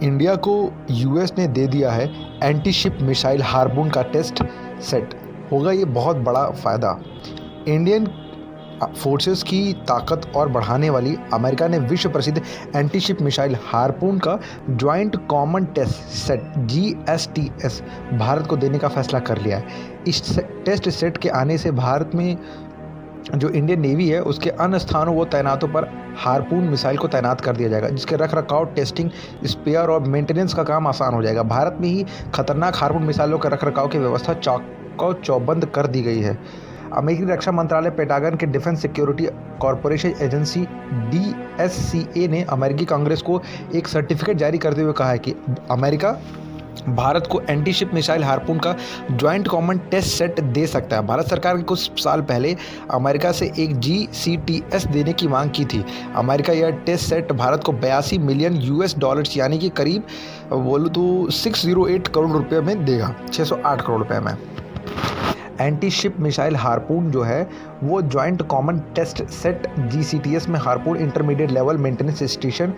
India को US ने दे दिया है एंटी शिप मिसाइल हार्पून का टेस्ट सेट। होगा ये बहुत बड़ा फ़ायदा। इंडियन फोर्सेस की ताकत और बढ़ाने वाली अमेरिका ने विश्व प्रसिद्ध एंटी शिप मिसाइल हार्पून का joint common test set GSTS Bharat को देने का फैसला कर लिया है। इस टेस्ट सेट के आने से भारत में जो इंडियन नेवी है उसके अन्य स्थानों व तैनातों पर हार्पून मिसाइल को तैनात कर दिया जाएगा, जिसके रख रखाव, टेस्टिंग, स्पेयर और मेंटेनेंस का काम आसान हो जाएगा। भारत में ही खतरनाक हार्पून मिसाइलों के रख रखाव की व्यवस्था चौबंद कर दी गई है। अमेरिकी रक्षा मंत्रालय, पेंटागन के defence security corporation agency DSCA ने अमेरिकी कांग्रेस को एक सर्टिफिकेट जारी करते हुए कहा है कि अमेरिका भारत को एंटी शिप मिसाइल हार्पून का ज्वाइंट कॉमन टेस्ट सेट दे सकता है। भारत सरकार ने कुछ साल पहले अमेरिका से एक GCTS देने की मांग की थी। अमेरिका यह टेस्ट सेट भारत को 82 मिलियन US डॉलर्स यानी कि करीब बोलूँ तो 608 करोड़ रुपये में देगा, 608 करोड़ रुपये में। एंटी शिप मिसाइल हार्पून जो है वो joint common test set GCTS में Harpoon intermediate level maintenance station,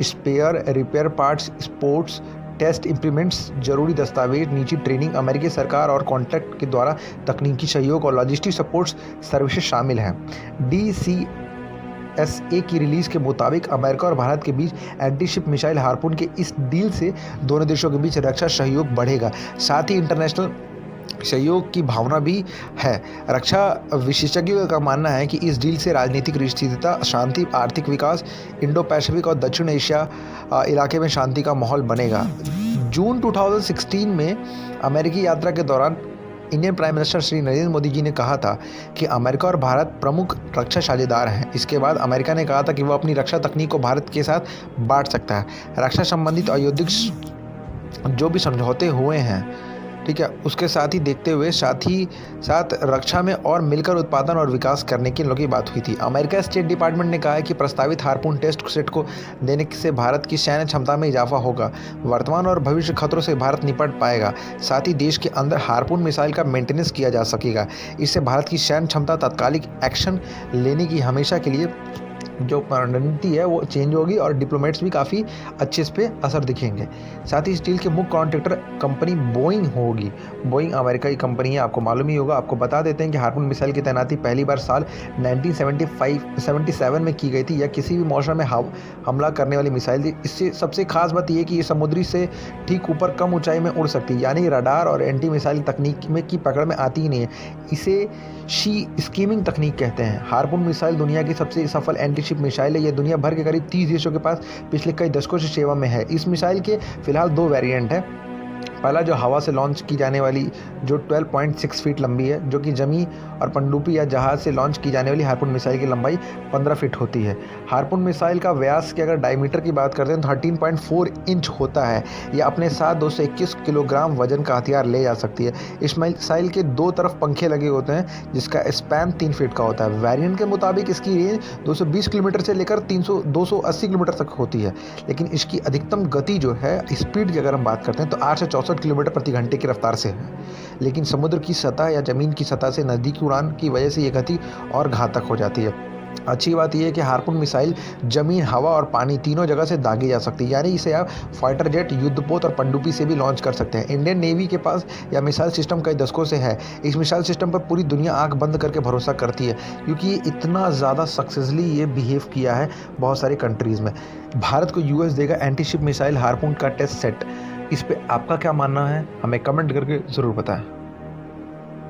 spare, repair parts, sports test implements, जरूरी दस्तावेज, निजी ट्रेनिंग, अमेरिकी सरकार और कॉन्ट्रैक्ट के द्वारा तकनीकी सहयोग और लॉजिस्टिक सपोर्ट सर्विसेज शामिल हैं। DCSA की रिलीज के मुताबिक अमेरिका और भारत के बीच एंटी शिप मिसाइल हार्पून के इस डील से दोनों देशों के बीच रक्षा सहयोग बढ़ेगा, साथ ही इंटरनेशनल सहयोग की भावना भी है। रक्षा विशेषज्ञों का मानना है कि इस डील से राजनीतिक स्थिरता, शांति, आर्थिक विकास, इंडो पैसिफिक और दक्षिण एशिया इलाके में शांति का माहौल बनेगा। जून 2016 में अमेरिकी यात्रा के दौरान Indian prime minister Shri Narendra Modi ji ने कहा था कि अमेरिका और भारत प्रमुख रक्षा साझेदार हैं। इसके बाद अमेरिका ने कहा था कि वह अपनी रक्षा तकनीक को भारत के साथ बांट सकता है। रक्षा संबंधित औद्योगिक जो भी समझौते हुए हैं, ठीक है, उसके साथ ही देखते हुए साथ रक्षा में और मिलकर उत्पादन और विकास करने की इन लोगों की बात हुई थी। अमेरिका स्टेट डिपार्टमेंट ने कहा है कि प्रस्तावित हार्पून टेस्ट सेट को देने से भारत की सैन्य क्षमता में इजाफा होगा, वर्तमान और भविष्य खतरों से भारत निपट पाएगा, साथ ही देश के अंदर हार्पून मिसाइल का मेंटेनेंस किया जा सकेगा। इससे भारत की सैन्य क्षमता तात्कालिक एक्शन लेने की हमेशा के लिए जो रणनीति है वो चेंज होगी और डिप्लोमेट्स भी काफ़ी अच्छे इस पर असर दिखेंगे। साथ ही स्टील के मुख्य कॉन्ट्रैक्टर कंपनी बोइंग होगी। बोइंग अमेरिका की कंपनी है, आपको मालूम ही होगा। आपको बता देते हैं कि हार्पून मिसाइल की तैनाती पहली बार साल 1977 में की गई थी। यह किसी भी मौसम में हमला करने वाली मिसाइल थी। इससे सबसे खास बात यह है कि ये समुद्री से ठीक ऊपर कम ऊंचाई में उड़ सकती है, यानी रडार और एंटी मिसाइल तकनीक में की पकड़ में आती ही नहीं है। इसे स्कीमिंग तकनीक कहते हैं। हार्पून मिसाइल दुनिया की सबसे सफल एंटी शिप मिसाइल है। यह दुनिया भर के करीब 30 देशों के पास पिछले कई दशकों से सेवा में है। इस मिसाइल के फिलहाल 2 वेरिएंट हैं। पहला जो हवा से लॉन्च की जाने वाली जो 12.6 फीट लंबी है, जो कि जमी और पनडुब्बी या जहाज से लॉन्च की जाने वाली हार्पून मिसाइल की लंबाई 15 फीट होती है। हार्पून मिसाइल का व्यास की अगर डायमीटर की बात करते हैं तो 13.4 इंच होता है। यह अपने साथ 221 किलोग्राम वजन का हथियार ले जा सकती है। इस मिसाइल के 2 तरफ पंखे लगे होते हैं जिसका स्पैन 3 फीट का होता है। वेरिएंट के मुताबिक इसकी रेंज 220 किलोमीटर से लेकर 280 किलोमीटर तक होती है, लेकिन इसकी अधिकतम गति जो है, स्पीड की अगर हम बात करते हैं तो 8 से 64 किलोमीटर प्रति घंटे की रफ्तार से है। लेकिन समुद्र की सतह या जमीन की सतह से नज़दीकी उड़ान की वजह से ये गति और घातक हो जाती है। अच्छी बात यह है कि हार्पून मिसाइल जमीन, हवा और पानी तीनों जगह से दागी जा सकती है, यानी इसे आप फाइटर जेट, युद्धपोत और पनडुब्बी से भी लॉन्च कर सकते हैं। इंडियन नेवी के पास यह मिसाइल सिस्टम कई दशकों से है। इस मिसाइल सिस्टम पर पूरी दुनिया आंख बंद करके भरोसा करती है, क्योंकि ये इतना ज़्यादा सक्सेसफुली ये बिहेव किया है बहुत सारी कंट्रीज़ में। भारत को US देगा एंटी शिप मिसाइल हार्पून का टेस्ट सेट। इस पर आपका क्या मानना है, हमें कमेंट करके ज़रूर बताएं।